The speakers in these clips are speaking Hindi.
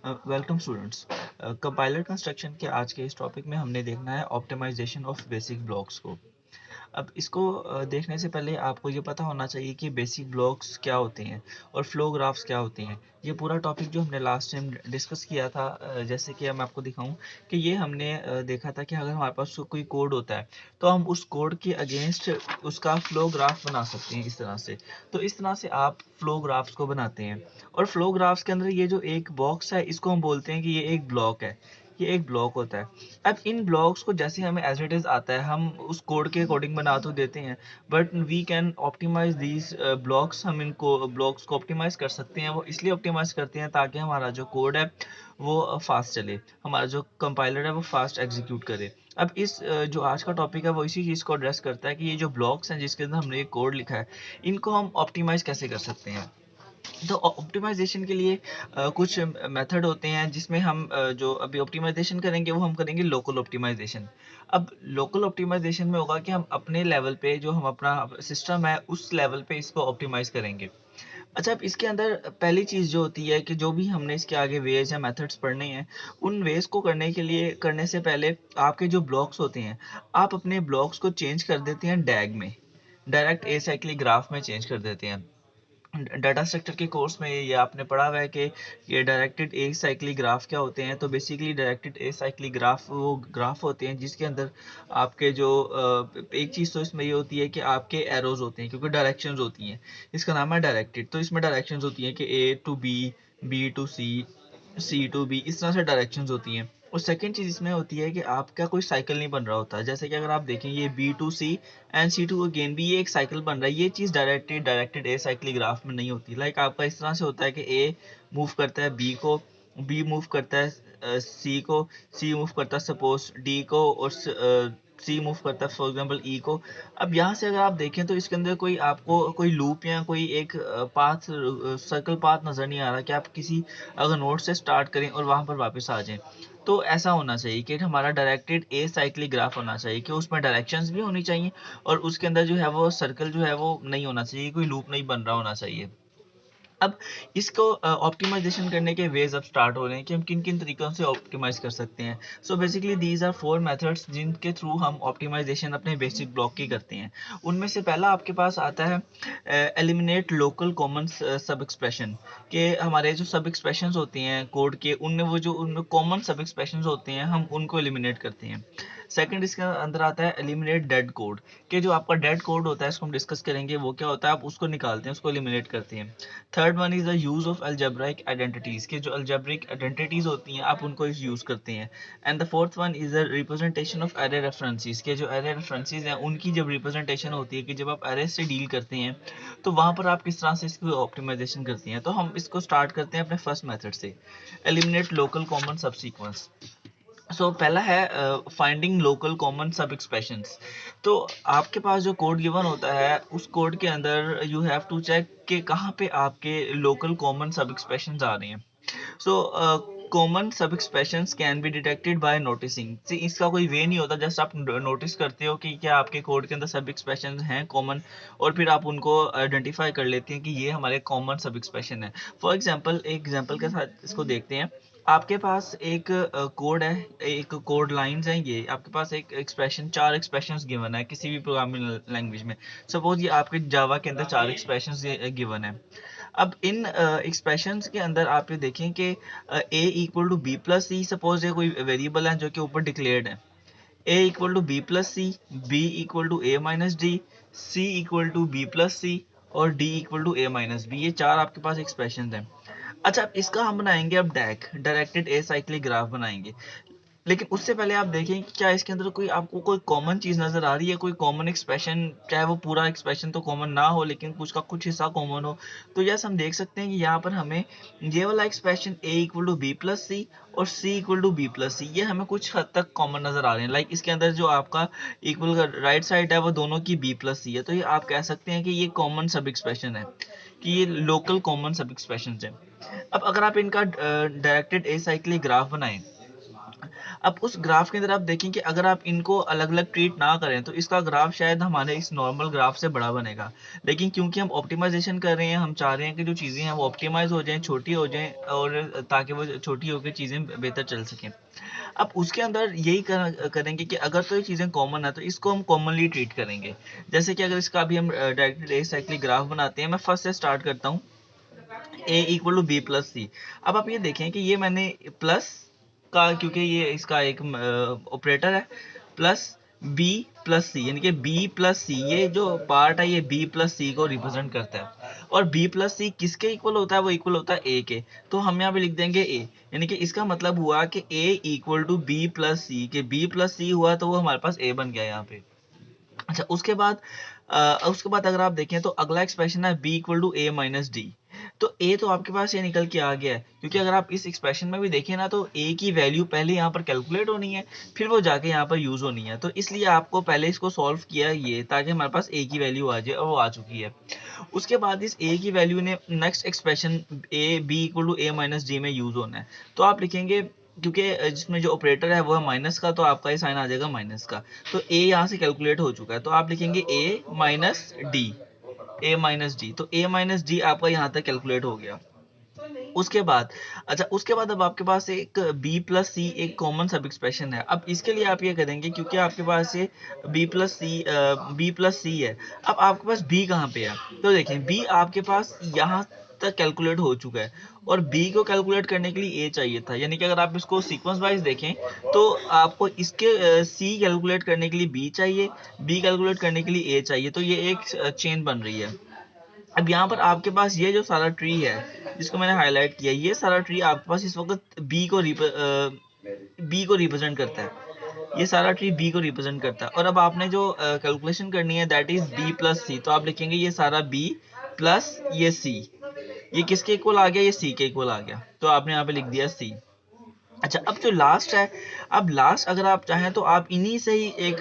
Welcome students. कंपाइलर कंस्ट्रक्शन के आज के इस टॉपिक में हमने देखना है ऑप्टिमाइजेशन ऑफ बेसिक ब्लॉक्स को। अब इसको देखने से पहले आपको ये पता होना चाहिए कि बेसिक ब्लॉक्स क्या होते हैं और फ्लो ग्राफ्स क्या होते हैं। ये पूरा टॉपिक जो हमने लास्ट टाइम डिस्कस किया था, जैसे कि मैं आपको दिखाऊं कि ये हमने देखा था कि अगर हमारे पास कोई कोड होता है तो हम उस कोड के अगेंस्ट उसका फ्लो ग्राफ बना सकते हैं इस तरह से। तो इस तरह से आप फ्लो ग्राफ्स को बनाते हैं और फ्लो ग्राफ्स के अंदर ये जो एक बॉक्स है इसको हम बोलते हैं कि ये एक ब्लॉक है। ये एक ब्लॉक होता है। अब इन ब्लॉक्स को जैसे हमें एज इट इज आता है हम उस कोड के अकॉर्डिंग बना तो देते हैं, but we can optimize these blocks. हम इनको ब्लॉक्स को ऑप्टिमाइज कर सकते हैं। वो इसलिए ऑप्टिमाइज करते हैं ताकि हमारा जो कोड है वो फास्ट चले, हमारा जो कंपाइलर है वो फास्ट एग्जीक्यूट करे। अब इस जो आज का टॉपिक है वो इसी चीज़ को एड्रेस करता है कि ये जो ब्लॉक्स हैं जिसके अंदर हमने ये कोड लिखा है इनको हम ऑप्टिमाइज कैसे कर सकते हैं। तो ऑप्टिमाइजेशन के लिए कुछ मेथड होते हैं जिसमें हम जो अभी ऑप्टिमाइजेशन करेंगे वो हम करेंगे लोकल ऑप्टिमाइजेशन। अब लोकल ऑप्टिमाइजेशन में होगा कि हम अपने लेवल पे जो हम अपना सिस्टम है उस लेवल पे इसको ऑप्टिमाइज करेंगे। अच्छा, अब इसके अंदर पहली चीज़ जो होती है कि जो भी हमने इसके आगे वेज या मेथड्स पढ़ने हैं उन वेज को करने से पहले आपके जो ब्लॉक्स होते हैं आप अपने ब्लॉक्स को चेंज कर देते हैं डैग में, डायरेक्ट एसाइक्लिक ग्राफ में चेंज कर देते हैं। डाटा स्ट्रक्चर के कोर्स में ये आपने पढ़ा हुआ है कि ये डायरेक्टेड ए साइक्लिक ग्राफ क्या होते हैं। तो basically directed acyclic graph वो ग्राफ होते हैं जिसके अंदर आपके जो एक चीज़ तो इसमें ये होती है कि आपके एरोज होते हैं क्योंकि डायरेक्शंस होती हैं। इसका नाम है डायरेक्टेड। तो इसमें डायरेक्शंस होती हैं कि A to B, B to C, C to B, इस तरह से डायरेक्शंस होती हैं। और सेकंड चीज़ इसमें होती है कि आपका कोई साइकिल नहीं बन रहा होता। जैसे कि अगर आप देखें ये B to C and C to again भी ये एक साइकिल बन रहा है। ये चीज़ डायरेक्टेड ए साइक्लिक ग्राफ में नहीं होती। लाइक आपका इस तरह से होता है कि ए मूव करता है बी को, बी मूव करता है सी को, सी मूव करता है सपोज डी को, और सी मूव करता है फॉर एग्जांपल ई को। अब यहाँ से अगर आप देखें तो इसके अंदर कोई आपको कोई लूप या कोई एक पाथ, सर्कल पाथ नज़र नहीं आ रहा कि आप किसी अगर नोड से स्टार्ट करें और वहाँ पर वापस आ जाएं। तो ऐसा होना चाहिए कि हमारा डायरेक्टेड ए साइक्लिक ग्राफ होना चाहिए कि उसमें डायरेक्शंस भी होनी चाहिए और उसके अंदर जो है वो सर्कल जो है वो नहीं होना चाहिए, कोई लूप नहीं बन रहा होना चाहिए। अब इसको ऑप्टिमाइजेशन करने के वेज अब स्टार्ट हो रहे हैं कि हम किन किन तरीकों से ऑप्टिमाइज कर सकते हैं। So basically these are four methods जिनके थ्रू हम ऑप्टिमाइजेशन अपने बेसिक ब्लॉक की करते हैं। उनमें से पहला आपके पास आता है eliminate local common sub expression. के हमारे जो सब एक्सप्रेशन होते हैं कोड के उनमें वो जो उनमें कॉमन सब एक्सप्रेशन होते हैं हम उनको एलिमिनेट करते हैं। सेकंड इसके अंदर आता है एलिमिनेट डेड कोड। कि जो आपका डेड कोड होता है इसको हम डिस्कस करेंगे वो क्या होता है, आप उसको निकालते हैं, उसको एलिमिनेट करते हैं। Third one is the use of algebraic identities. के जो अल्जेब्रिक आइडेंटिटीज होती हैं आप उनको यूज करते हैं। And the fourth one is the representation of array references. के जो एरे रेफरेंसेस हैं उनकी जब रिप्रेजेंटेशन होती है कि जब आप एरे से डील करते हैं तो वहां पर आप किस तरह से इसकी ऑप्टिमाइजेशन करते हैं। तो हम इसको स्टार्ट करते हैं अपने फर्स्ट मेथड से, eliminate local common sub sequence. पहला है finding local common sub expressions. तो आपके पास जो कोड गिवन होता है उस कोड के अंदर यू हैव टू चेक कि कहाँ पे आपके लोकल कॉमन सब एक्सप्रेशंस आ रहे हैं। So common sub expressions can be detected by noticing. इसका कोई वे नहीं होता, जस्ट आप नोटिस करते हो कि क्या आपके कोड के अंदर सब एक्सप्रेशंस हैं कॉमन, और फिर आप उनको आइडेंटिफाई कर लेते हैं कि ये हमारे कॉमन सब एक्सप्रेशन है। फॉर एग्जांपल एक एग्जांपल के साथ इसको देखते हैं। आपके पास एक कोड है, एक कोड लाइंस हैं, ये आपके पास एक एक्सप्रेशन, चार एक्सप्रेशंस गिवन है किसी भी प्रोग्रामिंग लैंग्वेज में। सपोज ये आपके जावा के अंदर चार एक्सप्रेशंस गिवन है। अब इन एक्सप्रेशंस के अंदर आप ये देखें कि A equal to B plus C, suppose ये कोई वेरिएबल है जो कि ऊपर डिक्लेयर्ड है। A equal to B plus C, B equal to A minus D, C equal to B plus C और D equal to A minus B. ये चार आपके पास एक्सप्रेशन हैं। अच्छा, अब इसका हम बनाएंगे अब डैक, डायरेक्टेड एसाइक्लिक ग्राफ बनाएंगे। लेकिन उससे पहले आप देखें कि क्या इसके अंदर कोई आपको कोई कॉमन चीज नजर आ रही है, कोई कॉमन एक्सप्रेशन, चाहे वो पूरा एक्सप्रेशन तो कॉमन ना हो लेकिन उसका कुछ हिस्सा कॉमन हो। तो यस, हम देख सकते हैं कि यहाँ पर हमें ये वाला expression A equal to B plus C और C equal to B plus C ये हमें कुछ हद तक कॉमन नजर आ रहे हैं। लाइक इसके अंदर जो आपका इक्वल राइट साइड है वो दोनों की बी प्लस सी है। तो ये आप कह सकते हैं कि ये कॉमन सब एक्सप्रेशन है, कि ये लोकल कॉमन सब एक्सप्रेशन है। अब अगर आप इनका डायरेक्टेड एसाइक्लिक ग्राफ बनाएं, अब उस ग्राफ के अंदर आप देखें कि अगर आप इनको अलग अलग ट्रीट ना करें तो इसका ग्राफ शायद हमारे इस नॉर्मल ग्राफ से बड़ा बनेगा, लेकिन क्योंकि हम ऑप्टिमाइजेशन कर रहे हैं, हम चाह रहे हैं कि जो चीज़ें हैं वो ऑप्टिमाइज हो जाएं, छोटी हो जाएं, और ताकि वो छोटी होकर चीज़ें बेहतर चल सकें। अब उसके अंदर यही करेंगे कि अगर तो ये चीज़ें कॉमन है तो इसको हम कॉमनली ट्रीट करेंगे। जैसे कि अगर इसका अभी हम डायरेक्टेड एसाइक्लिक ग्राफ बनाते हैं, मैं फर्स्ट से स्टार्ट करता हूँ, ए इक्वल टू बी प्लस सी। अब आप ये देखें कि ये मैंने प्लस का, क्योंकि ये इसका एक ऑपरेटर है, प्लस बी प्लस सी, यानी कि बी प्लस सी, ये जो पार्ट है ये बी प्लस सी को रिप्रेजेंट करता है। और बी प्लस सी किसके इक्वल होता है? वो इक्वल होता है ए के। तो हम यहाँ पे लिख देंगे ए, यानी कि इसका मतलब हुआ कि A equal to B plus सी, के बी प्लस सी हुआ तो वो हमारे पास ए बन गया यहाँ पे। अच्छा, उसके बाद अगर आप देखें तो अगला एक्सप्रेशन है b equal to A minus D. तो a तो आपके पास ये निकल के आ गया है, क्योंकि अगर आप इस एक्सप्रेशन में भी देखें ना तो a की वैल्यू पहले यहाँ पर कैलकुलेट होनी है, फिर वो जाके यहाँ पर यूज होनी है। तो इसलिए आपको पहले इसको सॉल्व किया ये, ताकि हमारे पास a की वैल्यू आ जाए, और वो आ चुकी है। उसके बाद इस a की वैल्यू ने next expression a b equal to A minus D में यूज होना है। तो आप लिखेंगे, क्योंकि जिसमें जो ऑपरेटर है वो है माइनस का, तो आपका ये साइन आ जाएगा माइनस का। तो a यहाँ से कैलकुलेट हो चुका है, तो आप लिखेंगे a minus D, a minus D. तो a माइनस डी आपका यहाँ तक कैलकुलेट हो गया। उसके बाद, अच्छा, उसके बाद अब आपके पास एक b प्लस सी एक कॉमन सब एक्सप्रेशन है। अब इसके लिए आप ये करेंगे, क्योंकि आपके पास ये b प्लस सी है। अब आपके पास b कहाँ पे है? तो देखें, b आपके पास यहाँ तक कैलकुलेट हो चुका है, और b को कैलकुलेट करने के लिए a चाहिए था। यानी कि अगर आप इसको सीक्वेंस वाइज देखें तो आपको इसके c कैलकुलेट करने के लिए b चाहिए, b कैलकुलेट करने के लिए a चाहिए, तो ये एक चेन बन रही है। अब यहाँ पर आपके पास ये जो सारा ट्री है जिसको मैंने हाईलाइट किया, ये सारा ट्री आपके पास इस वक्त बी को रिप्रेजेंट करता है। ये सारा ट्री बी को रिप्रेजेंट करता है। और अब आपने जो कैलकुलेशन करनी है that is B plus C. तो आप लिखेंगे ये सारा बी प्लस ये सी, ये किसके इक्वल आ गया? ये सी के इक्वल आ गया। तो आपने यहाँ पे लिख दिया सी। अच्छा, अब जो लास्ट है, अब लास्ट अगर आप चाहें तो आप इन्हीं से ही एक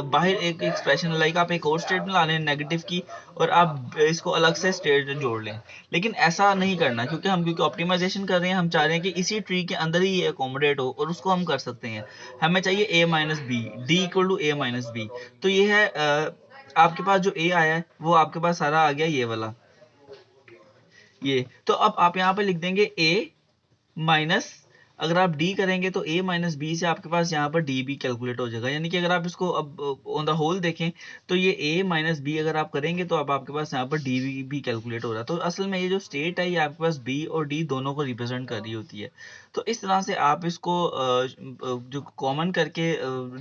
बाहर एक एक्सप्रेशन, लाइक आप एक और स्टेटमेंट ला लें नेगेटिव की, और आप इसको अलग से स्टेट जोड़ लें। लेकिन ऐसा नहीं करना, क्योंकि ऑप्टिमाइजेशन कर रहे हैं, हम चाह रहे हैं कि इसी ट्री के अंदर ही ये अकोमोडेट हो, और उसको हम कर सकते हैं। हमें चाहिए A minus B, D equal to A minus B. तो ये है आपके पास जो ए आया है वो आपके पास सारा आ गया ये वाला, ये। तो अब आप यहाँ पे लिख देंगे a माइनस, अगर आप d करेंगे तो a माइनस बी से आपके पास यहाँ पर d भी कैलकुलेट हो जाएगा। यानी कि अगर आप इसको अब ऑन द होल देखें तो ये a माइनस बी अगर आप करेंगे तो अब आपके पास यहाँ पर d भी कैलकुलेट हो रहा है। तो असल में ये जो स्टेट है ये आपके पास b और d दोनों को रिप्रेजेंट कर रही होती है। तो इस तरह से आप इसको जो कॉमन करके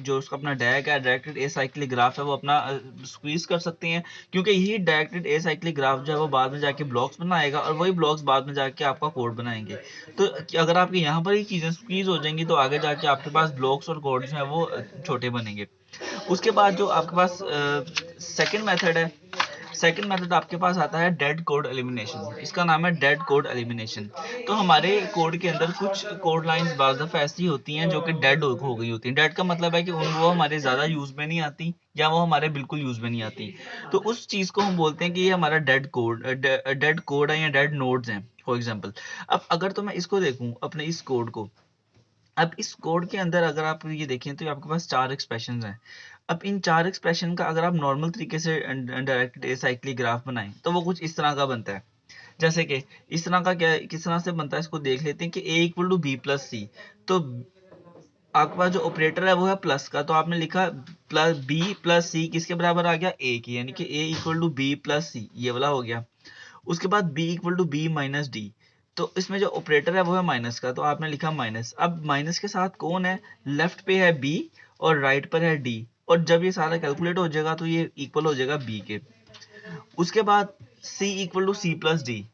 जो उसका अपना डैग है, डायरेक्टेड एसाइक्लिक ग्राफ है, वो अपना स्क्वीज कर सकते हैं, क्योंकि यही डायरेक्टेड एसाइक्लिक ग्राफ जो है वो बाद में जाके ब्लॉक्स बनाएगा, और वही ब्लॉक्स बाद में जाके आपका कोड बनाएंगे। तो अगर आपके यहाँ पर ही चीज़ें स्क्वीज हो जाएंगी तो आगे जाके आपके पास ब्लॉक्स और कोड जो है वो छोटे बनेंगे। उसके बाद जो आपके पास सेकंड मेथड है, सेकंड मेथड आपके पास आता है डेड कोड एलिमिनेशन। इसका नाम है डेड कोड एलिमिनेशन। तो हमारे कोड के अंदर कुछ कोड लाइंस बाज़ दफ़ा ऐसी होती हैं जो कि डेड हो गई होती हैं। डेड का मतलब है कि वो हमारे ज़्यादा यूज़ में नहीं आती, या वो हमारे बिल्कुल यूज़ में नहीं आती। तो उस चीज़ को हम बोलते हैं कि ये हमारा डेड कोड है, या डेड नोड्स हैं, फॉर एग्जाम्पल। अब अगर तो मैं इसको देखूँ, अपने इस कोड को, अब इस कोड के अंदर अगर आप ये देखें तो आपके पास 4 एक्सप्रेशंस हैं। अब इन 4 एक्सप्रेशन का अगर आप नॉर्मल तरीके से डायरेक्टेड एसाइक्लिक ग्राफ बनाएं तो वो कुछ इस तरह का बनता है। जैसे कि इस तरह का, क्या किस तरह से बनता है इसको देख लेते हैं कि a equal to B plus C. तो आपके पास जो ऑपरेटर है वो है प्लस का, तो आपने लिखा प्लस बी प्लस सी किसके बराबर आ गया? a की, यानी कि a equal to B plus C, ये वाला हो गया। उसके बाद b equal to B minus D. तो इसमें जो ऑपरेटर है वो है माइनस का, तो आपने लिखा माइनस। अब माइनस के साथ कौन है? लेफ्ट पे है b और राइट पर है d, और जब ये सारा कैलकुलेट हो जाएगा तो ये इक्वल हो जाएगा b के। उसके बाद c equal to C plus D.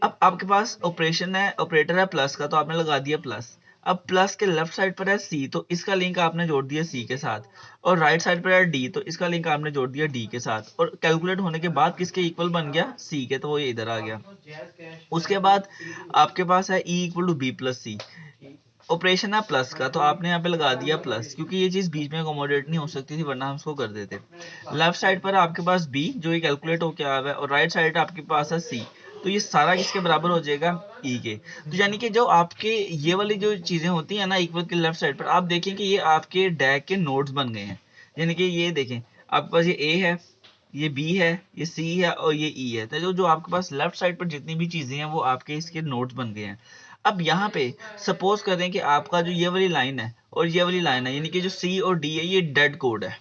अब आपके पास ऑपरेशन है, ऑपरेटर है प्लस का, तो आपने लगा दिया प्लस। अब प्लस के लेफ्ट साइड पर है सी, तो इसका लिंक आपने जोड़ दिया सी के साथ, और राइट साइड पर है डी, तो इसका लिंक आपने जोड़ दिया डी के साथ, और कैलकुलेट होने के बाद किसके इक्वल बन गया? सी के, तो वो ये इधर आ गया। उसके बाद आपके पास है E equal to B plus C. Operation है प्लस का, तो आपने यहाँ पे लगा दिया प्लस, क्योंकि ये चीज बीच में अकोमोडेट नहीं हो सकती थी, वरना हम इसको कर देते। लेफ्ट साइड पर आपके पास बी जो ये कैलकुलेट होके आ रहा है, और राइट साइड आपके पास है सी। तो ये सारा किसके बराबर हो जाएगा, ई के। तो यानी कि जो आपके ये वाली जो चीजें होती है ना इक्वल के लेफ्ट साइड पर, आप देखें कि ये आपके डैग के नोड्स बन गए हैं। यानी कि ये देखें आपके पास ये ए है, ये बी है, ये सी है और ये ई है। तो जो आपके पास लेफ्ट साइड पर जितनी भी चीजें हैं वो आपके इसके नोड्स बन गए हैं। अब यहाँ पे सपोज करें कि आपका जो ये वाली लाइन है और ये वाली लाइन है, यानी कि जो सी और डी है ये डेड कोड है,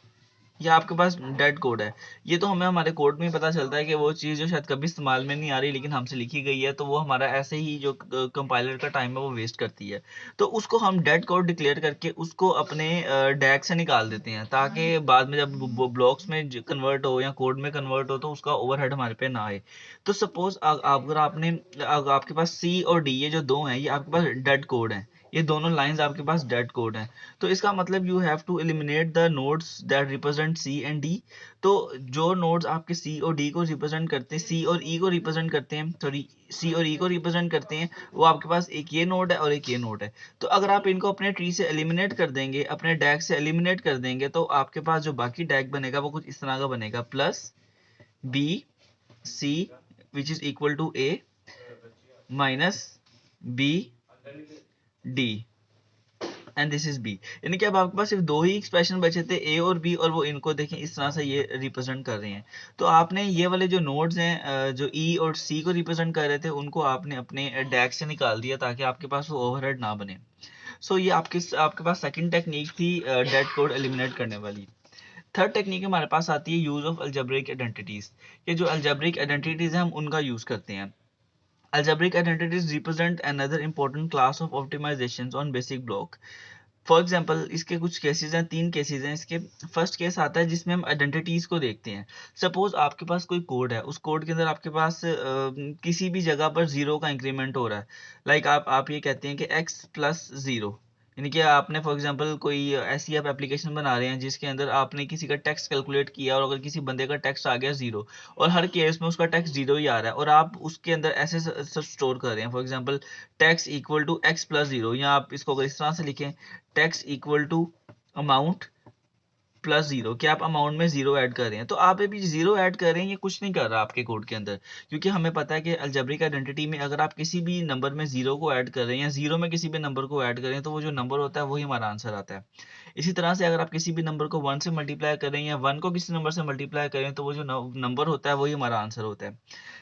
ये आपके पास डेड कोड है। ये तो हमें हमारे कोड में ही पता चलता है कि वो चीज़ जो शायद कभी इस्तेमाल में नहीं आ रही लेकिन हमसे लिखी गई है, तो वो हमारा ऐसे ही जो कंपाइलर का टाइम है वो वेस्ट करती है। तो उसको हम डेड कोड डिक्लेयर करके उसको अपने डैग से निकाल देते हैं, ताकि बाद में जब ब्लॉक्स में कन्वर्ट हो या कोड में कन्वर्ट हो तो उसका ओवरहेड हमारे पे ना आए। तो सपोज अगर आपके पास सी और डी ये जो दो हैं ये आपके पास डेड कोड है, ये दोनों लाइंस आपके पास डेड कोड हैं। तो इसका मतलब you have to eliminate the nodes that represent C and D. तो जो नोड्स आपके सी और डी को रिप्रेजेंट करते हैं, सी और ई को रिप्रेजेंट करते हैं, सॉरी सी और ई को रिप्रेजेंट करते हैं, वो आपके पास एक ये नोड है और एक ये नोड है। तो अगर आप इनको अपने ट्री से एलिमिनेट कर देंगे, अपने डैग से एलिमिनेट कर देंगे, तो आपके पास जो बाकी डैग बनेगा वो कुछ इस तरह का बनेगा, plus B C which is equal to A minus B D and this is B. यानी कि अब आपके पास सिर्फ दो ही एक्सप्रेशन बचे थे, ए और बी, और वो इनको देखें इस तरह से ये रिप्रेजेंट कर रहे हैं। तो आपने ये वाले जो नोड्स हैं जो ई और सी को रिप्रेजेंट कर रहे थे उनको आपने अपने डैग से निकाल दिया ताकि आपके पास वो ओवरहेड ना बने। सो ये आपके पास सेकंड टेक्निक थी डेड कोड एलिमिनेट करने वाली। थर्ड टेक्निक हमारे पास आती है यूज ऑफ अलजेब्रिक आइडेंटिटीज। ये जो अलजेब्रिक आइडेंटिटीज हैं हम उनका यूज करते हैं। Algebraic identities represent another important class of optimizations on basic block. For example इसके कुछ केसेस हैं, तीन केसेस हैं इसके। फर्स्ट केस आता है जिसमें हम आइडेंटिटीज को देखते हैं। सपोज आपके पास कोई कोड है, उस कोड के अंदर आपके पास किसी भी जगह पर जीरो का इंक्रीमेंट हो रहा है। लाइक आप ये कहते हैं कि x प्लस जीरो, यानी कि आपने फॉर एग्जांपल कोई ऐसी आप एप्लीकेशन बना रहे हैं जिसके अंदर आपने किसी का टैक्स कैलकुलेट किया और अगर किसी बंदे का टैक्स आ गया जीरो, और हर केस में उसका टैक्स जीरो ही आ रहा है, और आप उसके अंदर ऐसे सब स्टोर कर रहे हैं, for example tax equal to X plus zero, या आप इसको अगर इस तरह से लिखें tax equal to amount plus zero, कि आप अमाउंट में जीरो ऐड कर रहे हैं। तो आप अभी जीरो ऐड कर रहे हैं, ये कुछ नहीं कर रहा आपके कोड के अंदर, क्योंकि हमें पता है कि अलजेब्रिक आइडेंटिटी में अगर आप किसी भी नंबर में जीरो को ऐड कर रहे हैं या जीरो में किसी भी नंबर को ऐड कर रहे हैं तो वो जो नंबर होता है वही हमारा आंसर आता है। इसी तरह से अगर आप किसी भी नंबर को वन से मल्टीप्लाई करें या वन को किसी नंबर से मल्टीप्लाई करें तो वो जो नंबर होता है वही हमारा आंसर होता है।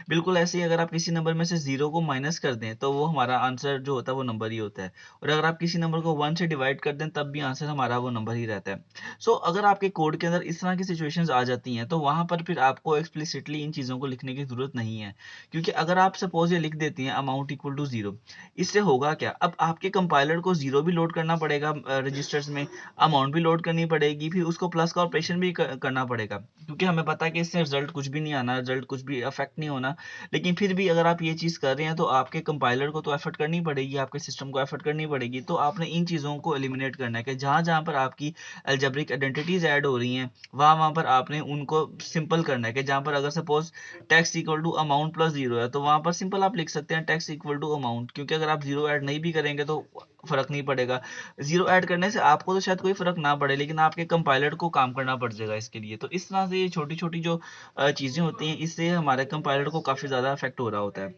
बिल्कुल ऐसे ही अगर आप किसी नंबर में से जीरो को माइनस कर दें तो वो हमारा आंसर जो होता है वो नंबर ही होता है, और अगर आप किसी नंबर को वन से डिवाइड कर दें तब भी आंसर हमारा वो नंबर ही रहता है। सो अगर आपके कोड के अंदर इस तरह की सिचुएशंस आ जाती हैं तो वहां पर फिर आपको एक्सप्लिसिटली इन चीज़ों को लिखने की जरूरत नहीं है, क्योंकि अगर आप सपोज ये लिख देती हैं अमाउंट इक्वल टू जीरो, इससे होगा क्या, अब आपके कंपाइलर को जीरो भी लोड करना पड़ेगा रजिस्टर्स में, अमाउंट भी लोड करनी पड़ेगी, फिर उसको प्लस का ऑपरेशन भी करना पड़ेगा, क्योंकि हमें पता है कि इससे रिजल्ट कुछ भी नहीं आना, रिजल्ट कुछ भी अफेक्ट नहीं होना। लेकिन फिर भी अगर आप ये चीज़ कर रहे हैं तो आपके कंपाइलर को तो एफर्ट करनी पड़ेगी, आपके सिस्टम को एफर्ट करनी पड़ेगी। तो आपने इन चीज़ों को एलिमिनेट करना है कि जहाँ जहाँ पर आपकी अलजेब्रिक आइडेंटिटीज ऐड हो रही हैं वहाँ वहाँ पर आपने उनको सिंपल करना है, कि जहाँ पर अगर suppose tax equal to amount plus zero है तो वहाँ पर सिंपल आप लिख सकते हैं टैक्स इक्वल टू अमाउंट, क्योंकि अगर आप जीरो ऐड नहीं भी करेंगे तो फर्क नहीं पड़ेगा। जीरो ऐड करने से आपको तो शायद कोई फर्क ना पड़े लेकिन आपके कंपाइलर को काम करना पड़ जाएगा इसके लिए। तो इस तरह से ये छोटी छोटी जो चीज़ें होती हैं इससे हमारे कंपाइलर को काफ़ी ज़्यादा इफेक्ट हो रहा होता है।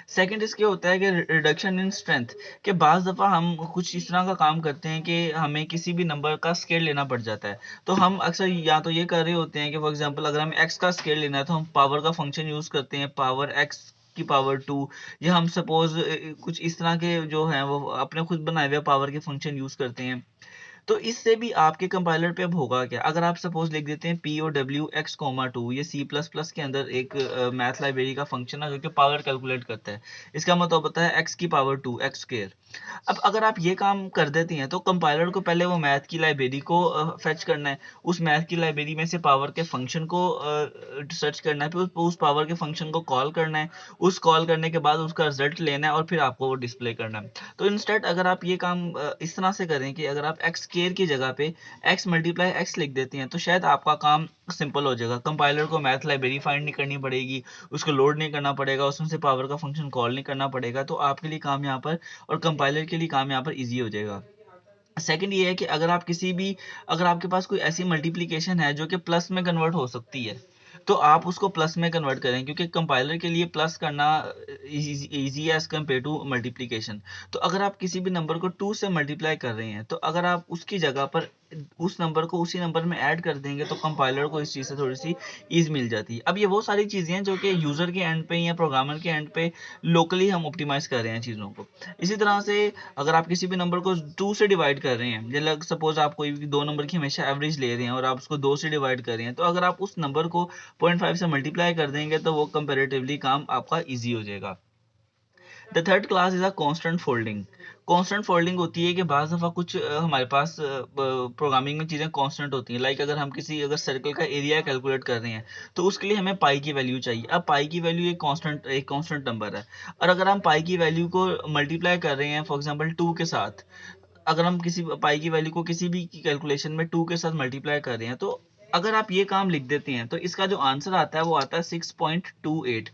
सेकंड इसके होता है कि रिडक्शन इन स्ट्रेंथ, कि बाज़ दफ़ा हम कुछ इस तरह का काम करते हैं कि हमें किसी भी नंबर का स्केल लेना पड़ जाता है। तो हम अक्सर या तो ये कर रहे होते हैं कि फॉर एग्जांपल अगर हमें एक्स का स्केल लेना है तो हम पावर का फंक्शन यूज़ करते हैं, पावर एक्स की पावर टू, या हम सपोज कुछ इस तरह के जो हैं वो अपने खुद बनाए हुए पावर के फंक्शन यूज़ करते हैं। तो इससे भी आपके कंपाइलर पे अब होगा क्या, अगर आप सपोज लिख देते हैं P O W X comma two, ये सी प्लस प्लस के अंदर एक मैथ लाइब्रेरी का फंक्शन है जो कि पावर कैलकुलेट करता है। इसका मतलब होता है एक्स की पावर टू, एक्स स्क्वायर। अब अगर आप ये काम कर देती हैं तो कंपाइलर को पहले वो मैथ की लाइब्रेरी को फेच करना है, उस मैथ की लाइब्रेरी में से पावर के फंक्शन को सर्च करना है, फिर उस पावर के फंक्शन को कॉल करना है, उस कॉल करने के बाद उसका रिजल्ट लेना है और फिर आपको वो डिस्प्ले करना है। तो इंस्टेड अगर आप ये काम इस तरह से करें कि अगर आप एक्स स्क्वायर की जगह पे एक्स मल्टीप्लाई एक्स लिख देती हैं तो शायद आपका काम सिंपल हो जाएगा, कंपाइलर को मैथ लाइब्रेरी फाइंड नहीं करनी पड़ेगी, उसको लोड नहीं करना पड़ेगा, उसमें से पावर का फंक्शन कॉल नहीं करना पड़ेगा। तो आपके लिए काम यहाँ पर और कंपाइलर के लिए काम यहाँ पर ईजी हो जाएगा। सेकंड ये है कि अगर आपके पास कोई ऐसी मल्टीप्लिकेशन है जो कि प्लस में कन्वर्ट हो सकती है, तो आप उसको प्लस में कन्वर्ट करें, क्योंकि कंपाइलर के लिए प्लस करना इजी है एज कम्पेयर टू मल्टीप्लिकेशन। तो अगर आप किसी भी नंबर को 2 से मल्टीप्लाई कर रहे हैं, तो अगर आप उसकी जगह पर उस नंबर को उसी नंबर में ऐड कर देंगे तो कंपाइलर को इस चीज़ से थोड़ी सी ईज मिल जाती है। अब ये वो सारी चीज़ें हैं जो कि यूज़र के एंड पे या प्रोग्रामर के एंड पे लोकली हम ऑप्टिमाइज़ कर रहे हैं चीज़ों को। इसी तरह से अगर आप किसी भी नंबर को 2 से डिवाइड कर रहे हैं, जैसे सपोज आप कोई भी 2 नंबर की हमेशा एवरेज ले रहे हैं और आप उसको 2 से डिवाइड कर रहे हैं, तो अगर आप उस नंबर को 0.5 से मल्टीप्लाई कर देंगे तो वो कंपैरेटिवली काम आपका ईजी हो जाएगा। The third class is a constant folding. Constant folding होती है कि बाज़ दफ़ा कुछ हमारे पास प्रोग्रामिंग में चीज़ें कांस्टेंट होती हैं। लाइक अगर हम किसी अगर सर्कल का एरिया कैलकुलेट कर रहे हैं, तो उसके लिए हमें पाई की वैल्यू चाहिए। अब पाई की वैल्यू एक कांस्टेंट नंबर है, और अगर हम पाई की वैल्यू को मल्टीप्लाई कर रहे हैं फॉर एग्जांपल 2 के साथ, अगर हम किसी पाई की वैल्यू को किसी भी कैलकुलेशन में 2 के साथ मल्टीप्लाई कर रहे हैं, तो अगर आप ये काम लिख देते हैं तो इसका जो आंसर आता है वो आता है 6.28।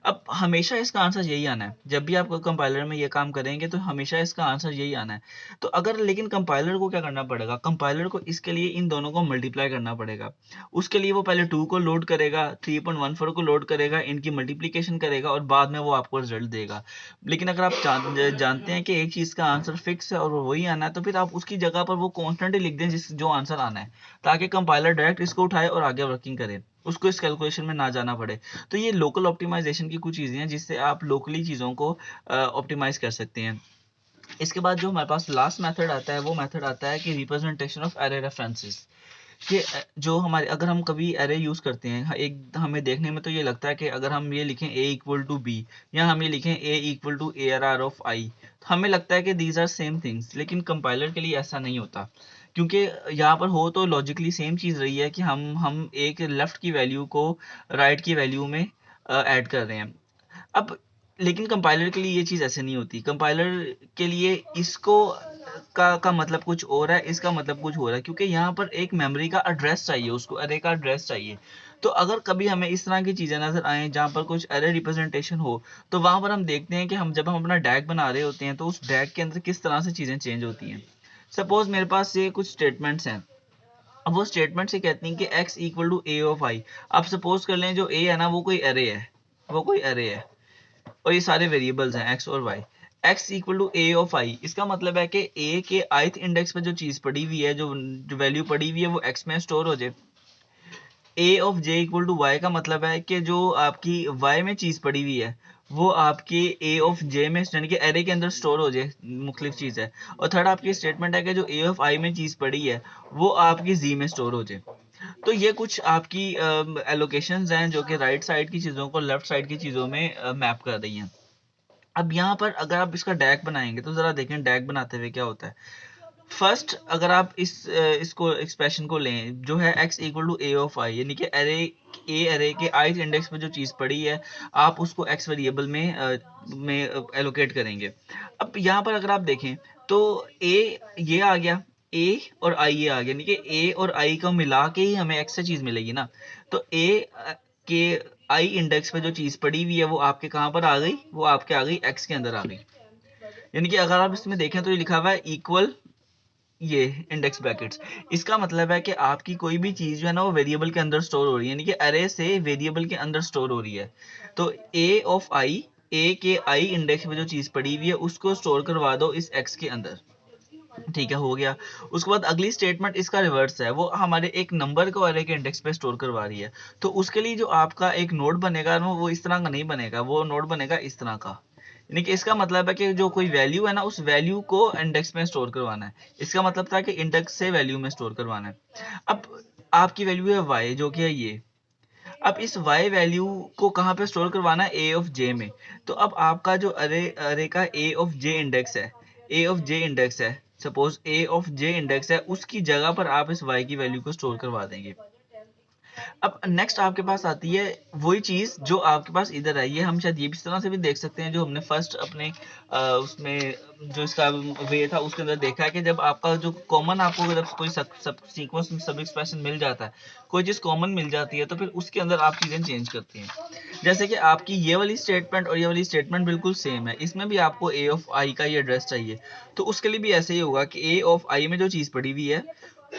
अब हमेशा इसका आंसर यही आना है, जब भी आप कंपाइलर में ये काम करेंगे तो हमेशा इसका आंसर यही आना है। तो अगर लेकिन कंपाइलर को क्या करना पड़ेगा, कंपाइलर को इसके लिए इन दोनों को मल्टीप्लाई करना पड़ेगा। उसके लिए वो पहले 2 को लोड करेगा, 3.14 को लोड करेगा, इनकी मल्टीप्लिकेशन करेगा और बाद में वो आपको रिजल्ट देगा। लेकिन अगर आप जानते हैं कि एक चीज़ का आंसर फिक्स है और वो वही आना है, तो फिर आप उसकी जगह पर वो कॉन्स्टेंट ही लिख दें जो आंसर आना है, ताकि कंपाइलर डायरेक्ट इसको उठाए और आगे वर्किंग करे, उसको इस कैलकुलेशन में ना जाना पड़े। तो ये लोकल ऑप्टिमाइजेशन की कुछ चीज़ें हैं जिससे आप लोकली चीज़ों को ऑप्टिमाइज कर सकते हैं। इसके बाद जो हमारे पास लास्ट मेथड आता है, वो मेथड आता है कि रिप्रेजेंटेशन ऑफ एरे रेफरेंसेस। कि जो हमारे अगर हम कभी एरे यूज़ करते हैं, एक हमें देखने में तो ये लगता है कि अगर हम ये लिखें a इक्वल टू बी, या हम ये लिखें a equal to A R R of I, तो हमें लगता है कि दीज आर सेम थिंग्स। लेकिन कंपाइलर के लिए ऐसा नहीं होता, क्योंकि यहाँ पर हो तो लॉजिकली सेम चीज़ रही है कि हम एक लेफ्ट की वैल्यू को राइट की वैल्यू में ऐड कर रहे हैं। अब लेकिन कंपाइलर के लिए ये चीज़ ऐसे नहीं होती। कंपाइलर के लिए इसको का मतलब कुछ और है, इसका मतलब कुछ और है, क्योंकि यहाँ पर एक मेमोरी का एड्रेस चाहिए, उसको अरे का एड्रेस चाहिए। तो अगर कभी हमें इस तरह की चीज़ें नज़र आएँ जहाँ पर कुछ अरे रिप्रेजेंटेशन हो, तो वहाँ पर हम देखते हैं कि जब हम अपना डैग बना रहे होते हैं तो उस डैग के अंदर किस तरह से चीज़ें चेंज होती हैं। सपोज मेरे पास ये कुछ स्टेटमेंट्स हैं। अब वो स्टेटमेंट से कहती हैं कि x equal to A of I. आप सपोज कर लें जो a है ना, वो कोई अरे है, वो कोई अरे है, और ये सारे वेरिएबल्स हैं x और y। x equal to A of I, इसका मतलब है कि a के ith इंडेक्स पे जो चीज़ पड़ी हुई है, जो वैल्यू पड़ी हुई है, वो x में स्टोर हो जाए। a of j equal to y का मतलब है कि जो आपकी y में चीज़ पड़ी हुई है, वो आपके a ऑफ j में यानी कि एरे के अंदर स्टोर हो जाए, मुख्तलिफ चीज़ है। और थर्ड आपकी स्टेटमेंट है कि जो a ऑफ i में चीज़ पड़ी है, वो आपकी z में स्टोर हो जाए। तो ये कुछ आपकी एलोकेशंस हैं जो कि राइट साइड की चीज़ों को लेफ्ट साइड की चीज़ों में मैप कर रही हैं। अब यहाँ पर अगर आप इसका डैग बनाएंगे तो ज़रा देखें डैग बनाते हुए क्या होता है। फर्स्ट अगर आप इसको एक्सप्रेशन को लें जो है x equal to A of I, यानी कि एरे के ith इंडेक्स पे जो चीज़ पड़ी है, आप उसको x वेरिएबल में एलोकेट करेंगे। अब यहाँ पर अगर आप देखें तो a ये आ गया, a और i ये आ गया, यानी कि a और i को मिला के ही हमें x से चीज़ मिलेगी ना। तो a के i इंडेक्स पे जो चीज़ पड़ी हुई है वो आपके कहाँ पर आ गई, वो आपके आ गई x के अंदर आ गई। यानी कि अगर आप इसमें देखें तो ये लिखा हुआ है इक्वल ये इंडेक्स ब्रैकेट्स। इसका मतलब है कि आपकी कोई भी चीज़ जो है ना वो वेरिएबल के अंदर स्टोर हो रही है, यानी कि अरे से वेरिएबल के अंदर स्टोर हो रही है। तो a ऑफ i, a के i इंडेक्स में जो चीज़ पड़ी हुई है उसको स्टोर करवा दो इस x के अंदर। ठीक है, हो गया। उसके बाद अगली स्टेटमेंट इसका रिवर्स है, वो हमारे एक नंबर को अरे के इंडेक्स पे स्टोर करवा रही है। तो उसके लिए जो आपका एक नोड बनेगा वो इस तरह का नहीं बनेगा, वो नोड बनेगा इस तरह का। यानी कि इसका मतलब है कि जो कोई वैल्यू है ना, उस वैल्यू को इंडेक्स में स्टोर करवाना है। इसका मतलब था कि इंडेक्स से वैल्यू में स्टोर करवाना है। अब आपकी वैल्यू है y, जो कि है ये। अब इस y वैल्यू को कहाँ पे स्टोर करवाना है, a ऑफ j में। तो अब आपका जो अरे का a ऑफ j इंडेक्स है, a ऑफ j इंडेक्स है, suppose a of j index है, उसकी जगह पर आप इस y की वैल्यू को स्टोर करवा देंगे। अब नेक्स्ट आपके पास आती है वही चीज़ जो आपके पास इधर है। ये हम शायद ये भी इस तरह से भी देख सकते हैं, जो हमने फर्स्ट अपने उसमें जो इसका वे था उसके अंदर देखा है कि जब आपका जो कॉमन आपको अगर कोई सब सीक्वेंस सब एक्सप्रेशन मिल जाता है, कोई चीज़ कॉमन मिल जाती है, तो फिर उसके अंदर आप चीज़ें चेंज करते हैं। जैसे कि आपकी ये वाली स्टेटमेंट और ये वाली स्टेटमेंट बिल्कुल सेम है, इसमें भी आपको a ऑफ i का ये एड्रेस चाहिए। तो उसके लिए भी ऐसे ही होगा कि a ऑफ i में जो चीज़ पड़ी हुई है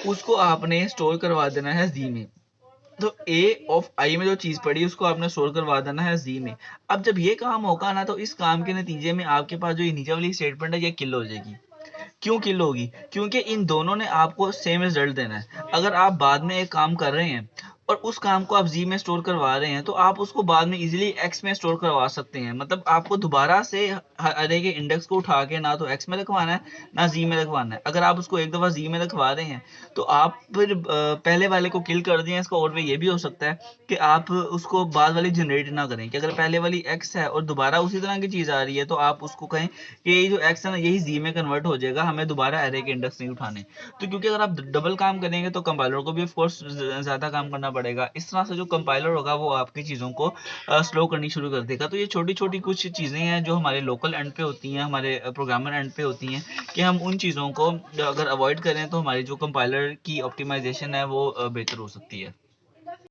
उसको आपने स्टोर करवा देना है z में। तो ए ऑफ आई में जो चीज़ पड़ी उसको आपने स्टोर करवा देना है जी में। अब जब ये काम होगा ना तो इस काम के नतीजे में आपके पास जो ये नीचे वाली स्टेटमेंट है ये किल हो जाएगी। क्यों किल होगी? क्योंकि इन दोनों ने आपको सेम रिजल्ट देना है। अगर आप बाद में एक काम कर रहे हैं और उस काम को आप जी में स्टोर करवा रहे हैं तो आप उसको बाद में इजीली एक्स में स्टोर करवा सकते हैं। मतलब आपको दोबारा से अरे के इंडेक्स को उठा के ना तो एक्स में रखवाना है ना जी में रखवाना है। अगर आप उसको एक दफ़ा जी में रखवा रहे हैं तो आप फिर पहले वाले को किल कर दिए। इसका और वे ये भी हो सकता है कि आप उसको बाद वाली जनरेट ना करें कि अगर पहले वाली एक्स है और दोबारा उसी तरह की चीज़ आ रही है तो आप उसको कहें कि ये जो एक्स है ना यही जी में कन्वर्ट हो जाएगा, हमें दोबारा एरे के इंडेक्स नहीं उठाने। तो क्योंकि अगर आप डबल काम करेंगे तो कंपाइलर को भी ऑफ कोर्स ज़्यादा काम करना पड़ेगा। इस तरह से जो कंपाइलर होगा वो आपकी चीज़ों को स्लो करनी शुरू कर देगा। तो ये छोटी-छोटी कुछ चीज़ें हैं जो हमारे लोकल एंड पे होती हैं, हमारे प्रोग्रामर एंड पे होती हैं कि हम उन चीज़ों को अगर अवॉइड करें तो हमारी जो कंपाइलर की ऑप्टिमाइज़ेशन है वो बेहतर हो सकती है।